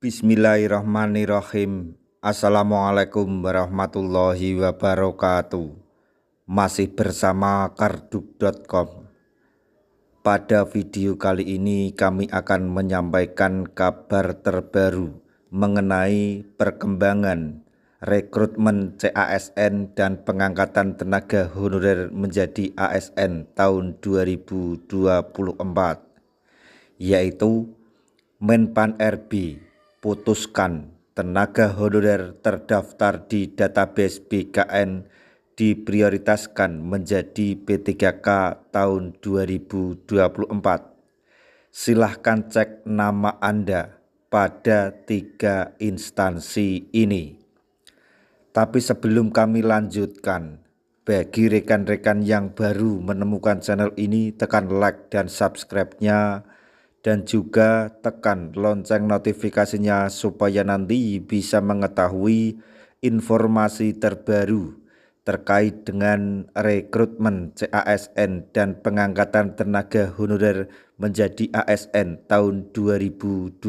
Bismillahirrahmanirrahim. Assalamualaikum warahmatullahi wabarakatuh. Masih bersama karduk.com. Pada video kali ini kami akan menyampaikan kabar terbaru mengenai perkembangan rekrutmen CASN dan pengangkatan tenaga honorer menjadi ASN tahun 2024, yaitu Menpan RB putuskan tenaga honorer terdaftar di database BKN diprioritaskan menjadi P3K tahun 2024. Silahkan cek nama Anda pada 3 instansi ini. Tapi sebelum kami lanjutkan, bagi rekan-rekan yang baru menemukan channel ini, tekan like dan subscribe-nya, dan juga tekan lonceng notifikasinya supaya nanti bisa mengetahui informasi terbaru terkait dengan rekrutmen CASN dan pengangkatan tenaga honorer menjadi ASN tahun 2024.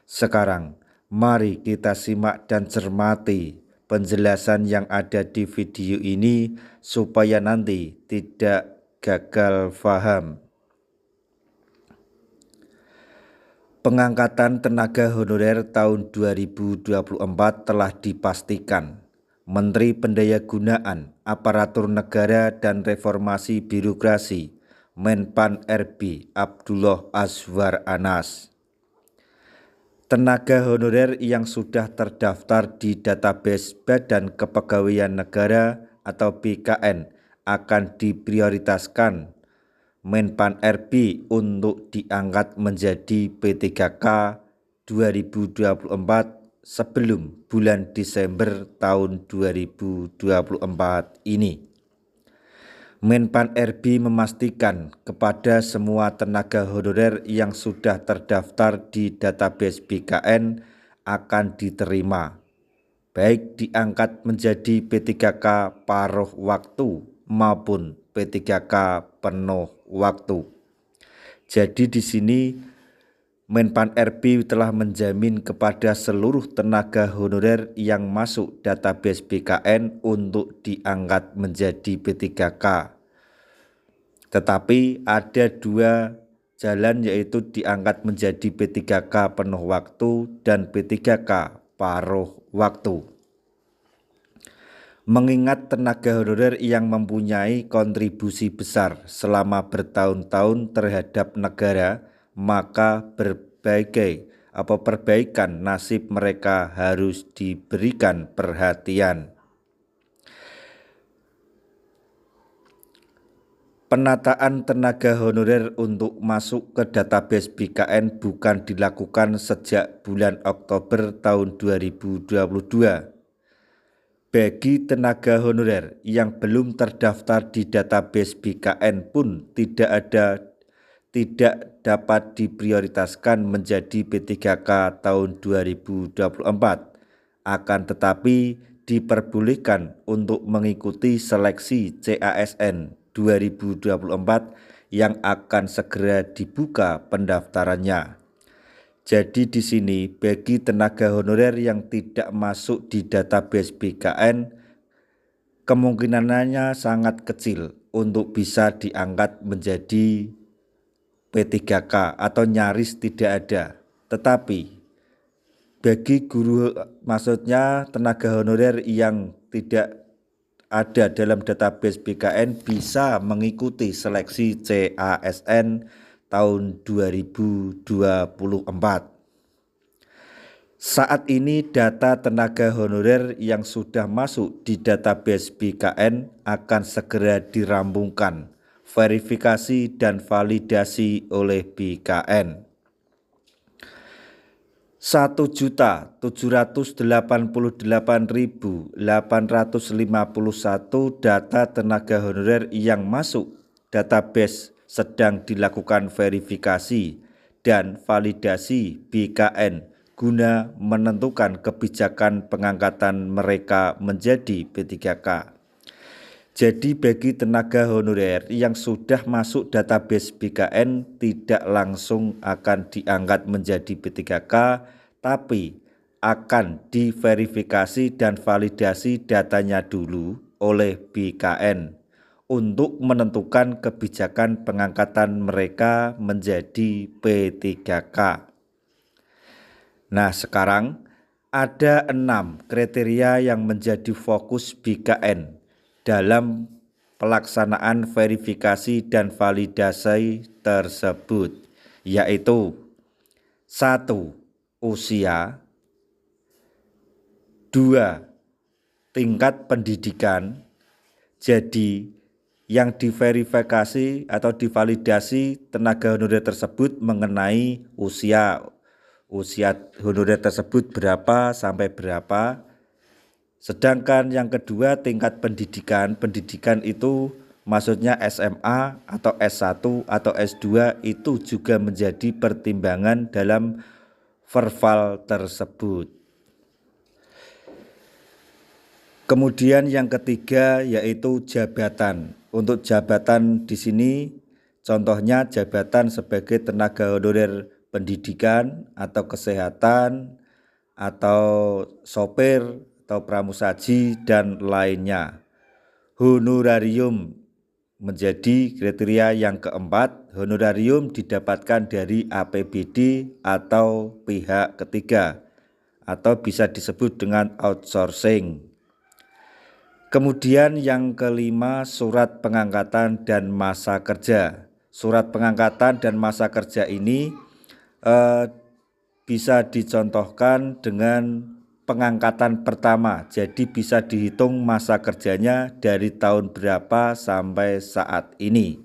Sekarang mari kita simak dan cermati penjelasan yang ada di video ini supaya nanti tidak gagal paham. Pengangkatan tenaga honorer tahun 2024 telah dipastikan. Menteri Pendayagunaan Aparatur Negara dan Reformasi Birokrasi Menpan RB Abdullah Azwar Anas. Tenaga honorer yang sudah terdaftar di database Badan Kepegawaian Negara atau BKN akan diprioritaskan Menpan RB untuk diangkat menjadi P3K 2024 sebelum bulan Desember tahun 2024 ini. Menpan RB memastikan kepada semua tenaga honorer yang sudah terdaftar di database BKN akan diterima, baik diangkat menjadi P3K paruh waktu maupun P3K penuh waktu. Jadi di sini Menpan RB telah menjamin kepada seluruh tenaga honorer yang masuk database BKN untuk diangkat menjadi P3K. Tetapi ada 2 jalan, yaitu diangkat menjadi P3K penuh waktu dan P3K paruh waktu. Mengingat tenaga honorer yang mempunyai kontribusi besar selama bertahun-tahun terhadap negara, maka perbaikan nasib mereka harus diberikan perhatian. Penataan tenaga honorer untuk masuk ke database BKN bukan dilakukan sejak bulan Oktober tahun 2022. Bagi tenaga honorer yang belum terdaftar di database BKN pun tidak dapat diprioritaskan menjadi P3K tahun 2024, akan tetapi diperbolehkan untuk mengikuti seleksi CASN 2024 yang akan segera dibuka pendaftarannya. Jadi di sini bagi tenaga honorer yang tidak masuk di database BKN, kemungkinannya sangat kecil untuk bisa diangkat menjadi P3K atau nyaris tidak ada. Tetapi bagi maksudnya tenaga honorer yang tidak ada dalam database BKN bisa mengikuti seleksi CASN tahun 2024. Saat ini data tenaga honorer yang sudah masuk di database BKN akan segera dirampungkan verifikasi dan validasi oleh BKN. 1.788.851 data tenaga honorer yang masuk database sedang dilakukan verifikasi dan validasi BKN guna menentukan kebijakan pengangkatan mereka menjadi P3K. Jadi bagi tenaga honorer yang sudah masuk database BKN tidak langsung akan diangkat menjadi P3K, tapi akan diverifikasi dan validasi datanya dulu oleh BKN untuk menentukan kebijakan pengangkatan mereka menjadi P3K. Nah, sekarang ada 6 kriteria yang menjadi fokus BKN dalam pelaksanaan verifikasi dan validasi tersebut, yaitu 1. Usia, 2. Tingkat pendidikan. Jadi yang diverifikasi atau divalidasi tenaga honorer tersebut mengenai usia honorer tersebut berapa sampai berapa. Sedangkan yang kedua tingkat pendidikan itu maksudnya SMA atau S1 atau S2 itu juga menjadi pertimbangan dalam verval tersebut. Kemudian yang ketiga yaitu jabatan. Untuk jabatan di sini contohnya jabatan sebagai tenaga honorer pendidikan atau kesehatan atau sopir atau pramusaji dan lainnya. Honorarium menjadi kriteria yang keempat. Honorarium didapatkan dari APBD atau pihak ketiga atau bisa disebut dengan outsourcing. Kemudian yang kelima, surat pengangkatan dan masa kerja. Surat pengangkatan dan masa kerja ini bisa dicontohkan dengan pengangkatan pertama. Jadi bisa dihitung masa kerjanya dari tahun berapa sampai saat ini.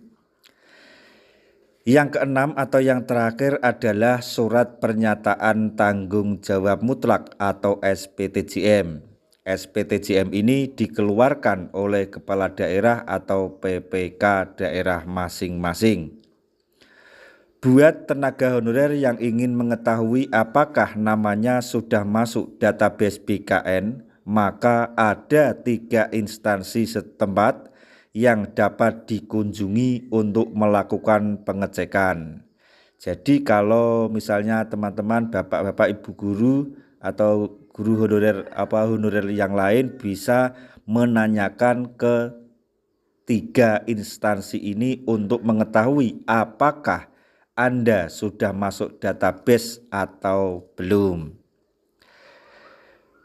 Yang keenam atau yang terakhir adalah surat pernyataan tanggung jawab mutlak atau SPTJM. SPTJM ini dikeluarkan oleh kepala daerah atau PPK daerah masing-masing. Buat tenaga honorer yang ingin mengetahui apakah namanya sudah masuk database BKN, maka ada 3 instansi setempat yang dapat dikunjungi untuk melakukan pengecekan. Jadi kalau misalnya teman-teman bapak-bapak ibu guru atau guru honorer yang lain bisa menanyakan ke 3 instansi ini untuk mengetahui apakah Anda sudah masuk database atau belum.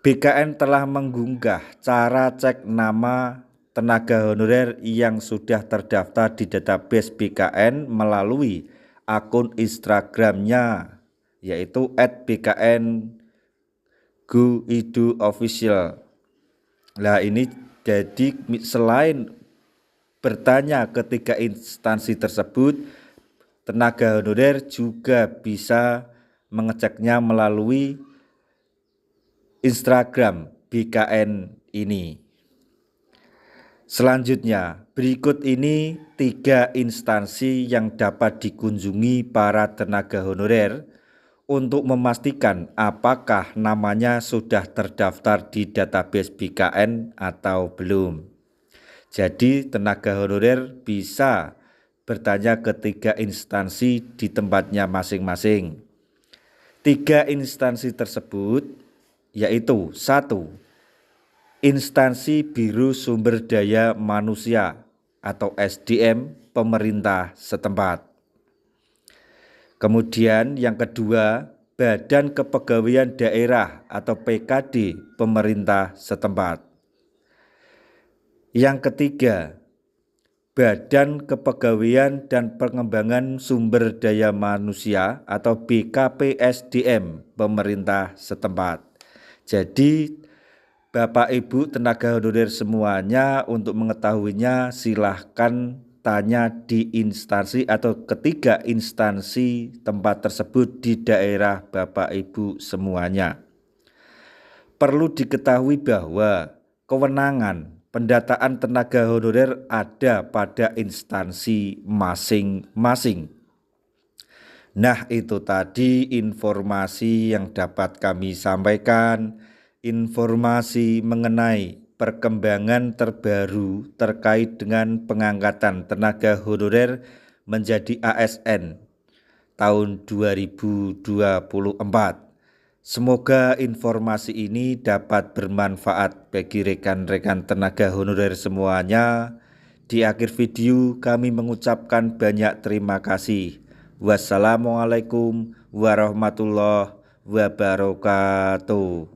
BKN telah mengunggah cara cek nama tenaga honorer yang sudah terdaftar di database BKN melalui akun Instagramnya yaitu @bkn_go_id_official. Nah ini jadi selain bertanya ke 3 instansi tersebut, tenaga honorer juga bisa mengeceknya melalui Instagram BKN ini. Selanjutnya, berikut ini 3 instansi yang dapat dikunjungi para tenaga honorer untuk memastikan apakah namanya sudah terdaftar di database BKN atau belum. Jadi tenaga honorer bisa bertanya ke 3 instansi di tempatnya masing-masing. 3 instansi tersebut yaitu 1. Instansi Biro Sumber Daya Manusia atau SDM pemerintah setempat. Kemudian yang kedua, Badan Kepegawaian Daerah atau PKD pemerintah setempat. Yang ketiga, Badan Kepegawaian dan Pengembangan Sumber Daya Manusia atau BKPSDM pemerintah setempat. Jadi Bapak Ibu tenaga honorer semuanya untuk mengetahuinya silahkan tanya di instansi atau ketiga instansi tempat tersebut di daerah Bapak Ibu semuanya. Perlu diketahui bahwa kewenangan pendataan tenaga honorer ada pada instansi masing-masing. Nah itu tadi informasi yang dapat kami sampaikan, informasi mengenai perkembangan terbaru terkait dengan pengangkatan tenaga honorer menjadi ASN tahun 2024. Semoga informasi ini dapat bermanfaat bagi rekan-rekan tenaga honorer semuanya. Di akhir video kami mengucapkan banyak terima kasih. Wassalamualaikum warahmatullahi wabarakatuh.